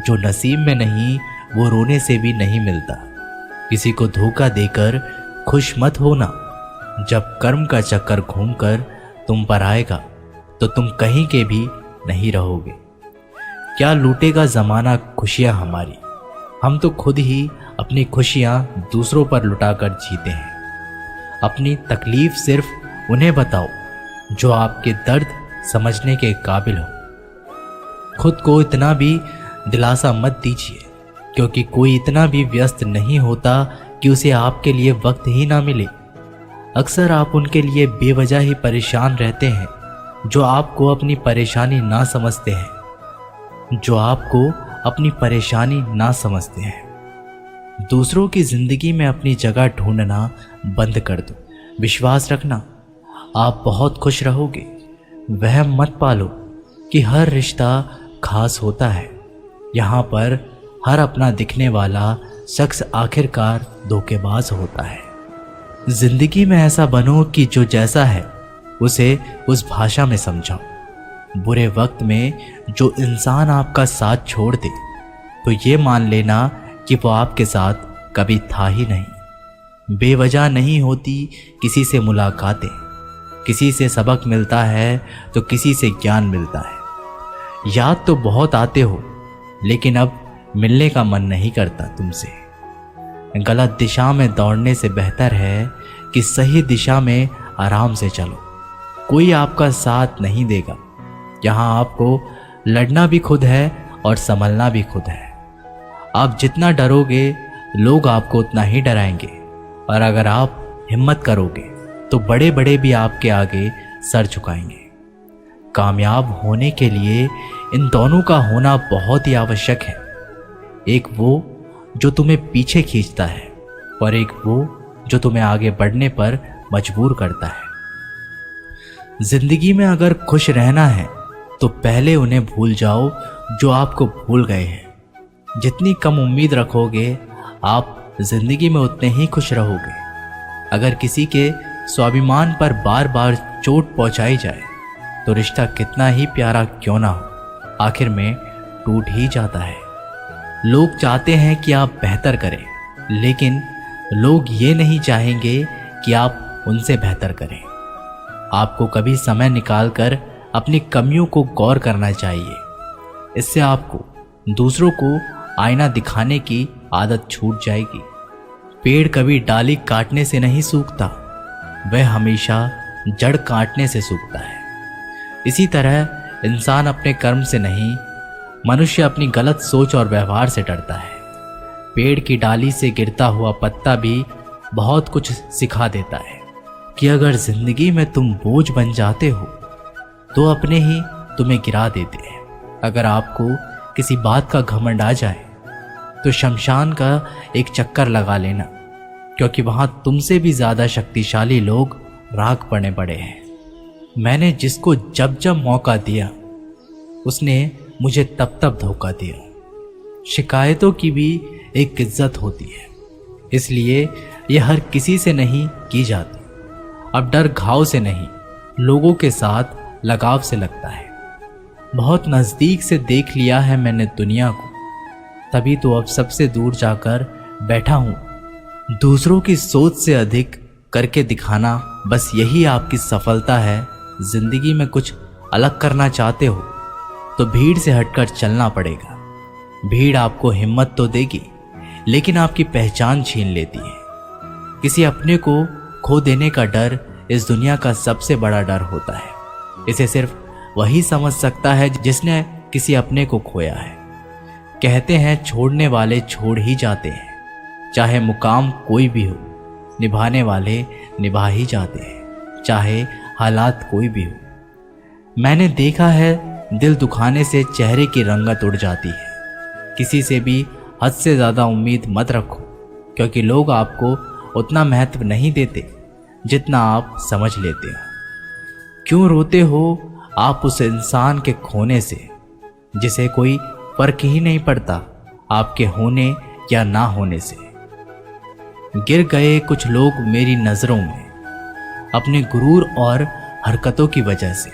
जो नसीब में नहीं वो रोने से भी नहीं मिलता। किसी को धोखा देकर खुश मत होना। जब कर्म का चक्कर घूमकर तुम पर आएगा तो तुम कहीं के भी नहीं रहोगे। क्या लूटेगा ज़माना खुशियाँ हमारी, हम तो खुद ही अपनी खुशियाँ दूसरों पर लुटाकर जीते हैं। अपनी तकलीफ सिर्फ उन्हें बताओ जो आपके दर्द समझने के काबिल हो। खुद को इतना भी दिलासा मत दीजिए, क्योंकि कोई इतना भी व्यस्त नहीं होता कि उसे आपके लिए वक्त ही ना मिले। अक्सर आप उनके लिए बेवजह ही परेशान रहते हैं जो आपको अपनी परेशानी ना समझते हैं, दूसरों की जिंदगी में अपनी जगह ढूंढना बंद कर दो। विश्वास रखना आप बहुत खुश रहोगे। वहम मत पालो कि हर रिश्ता खास होता है। यहाँ पर हर अपना दिखने वाला शख्स आखिरकार धोखेबाज होता है। जिंदगी में ऐसा बनो कि जो जैसा है उसे उस भाषा में समझाओ। बुरे वक्त में जो इंसान आपका साथ छोड़ दे तो ये मान लेना कि वो आपके साथ कभी था ही नहीं। बेवजह नहीं होती किसी से मुलाकातें, किसी से सबक मिलता है तो किसी से ज्ञान मिलता है। याद तो बहुत आते हो लेकिन अब मिलने का मन नहीं करता तुमसे। गलत दिशा में दौड़ने से बेहतर है कि सही दिशा में आराम से चलो। कोई आपका साथ नहीं देगा। यहाँ आपको लड़ना भी खुद है और संभलना भी खुद है। आप जितना डरोगे लोग आपको उतना ही डराएंगे, और अगर आप हिम्मत करोगे तो बड़े बड़े भी आपके आगे सर झुकाएंगे। कामयाब होने के लिए इन दोनों का होना बहुत ही आवश्यक है। एक वो जो तुम्हें पीछे खींचता है और एक वो जो तुम्हें आगे बढ़ने पर मजबूर करता है। जिंदगी में अगर खुश रहना है तो पहले उन्हें भूल जाओ जो आपको भूल गए हैं। जितनी कम उम्मीद रखोगे आप जिंदगी में उतने ही खुश रहोगे। अगर किसी के स्वाभिमान पर बार बार चोट पहुंचाई जाए तो रिश्ता कितना ही प्यारा क्यों ना हो, आखिर में टूट ही जाता है। लोग चाहते हैं कि आप बेहतर करें, लेकिन लोग ये नहीं चाहेंगे कि आप उनसे बेहतर करें। आपको कभी समय निकालकर अपनी कमियों को गौर करना चाहिए। इससे आपको दूसरों को आईना दिखाने की आदत छूट जाएगी। पेड़ कभी डाली काटने से नहीं सूखता, वह हमेशा जड़ काटने से सूखता है। इसी तरह इंसान अपने कर्म से नहीं, मनुष्य अपनी गलत सोच और व्यवहार से डरता है। पेड़ की डाली से गिरता हुआ पत्ता भी बहुत कुछ सिखा देता है कि अगर जिंदगी में तुम बोझ बन जाते हो तो अपने ही तुम्हें गिरा देते हैं। अगर आपको किसी बात का घमंड आ जाए तो शमशान का एक चक्कर लगा लेना, क्योंकि वहां तुमसे भी ज्यादा शक्तिशाली लोग राख पड़ने पड़े हैं। मैंने जिसको जब जब मौका दिया उसने मुझे तब तब धोखा दिया। शिकायतों की भी एक इज्जत होती है, इसलिए यह हर किसी से नहीं की जाती। अब डर घाव से नहीं, लोगों के साथ लगाव से लगता है। बहुत नज़दीक से देख लिया है मैंने दुनिया को, तभी तो अब सबसे दूर जाकर बैठा हूँ। दूसरों की सोच से अधिक करके दिखाना, बस यही आपकी सफलता है। जिंदगी में कुछ अलग करना चाहते हो तो भीड़ से हटकर चलना पड़ेगा। भीड़ आपको हिम्मत तो देगी, लेकिन आपकी पहचान छीन लेती है। किसी अपने को खो देने का डर इस दुनिया का सबसे बड़ा डर होता है। इसे सिर्फ वही समझ सकता है जिसने किसी अपने को खोया है। कहते हैं छोड़ने वाले छोड़ ही जाते हैं, चाहे मुकाम कोई भी हो। निभाने वाले निभा ही जाते हैं, चाहे हालात कोई भी हो। मैंने देखा है दिल दुखाने से चेहरे की रंगत उड़ जाती है। किसी से भी हद से ज़्यादा उम्मीद मत रखो, क्योंकि लोग आपको उतना महत्व नहीं देते जितना आप समझ लेते हो। क्यों रोते हो आप उस इंसान के खोने से जिसे कोई फर्क ही नहीं पड़ता आपके होने या ना होने से। गिर गए कुछ लोग मेरी नज़रों में अपने गुरूर और हरकतों की वजह से।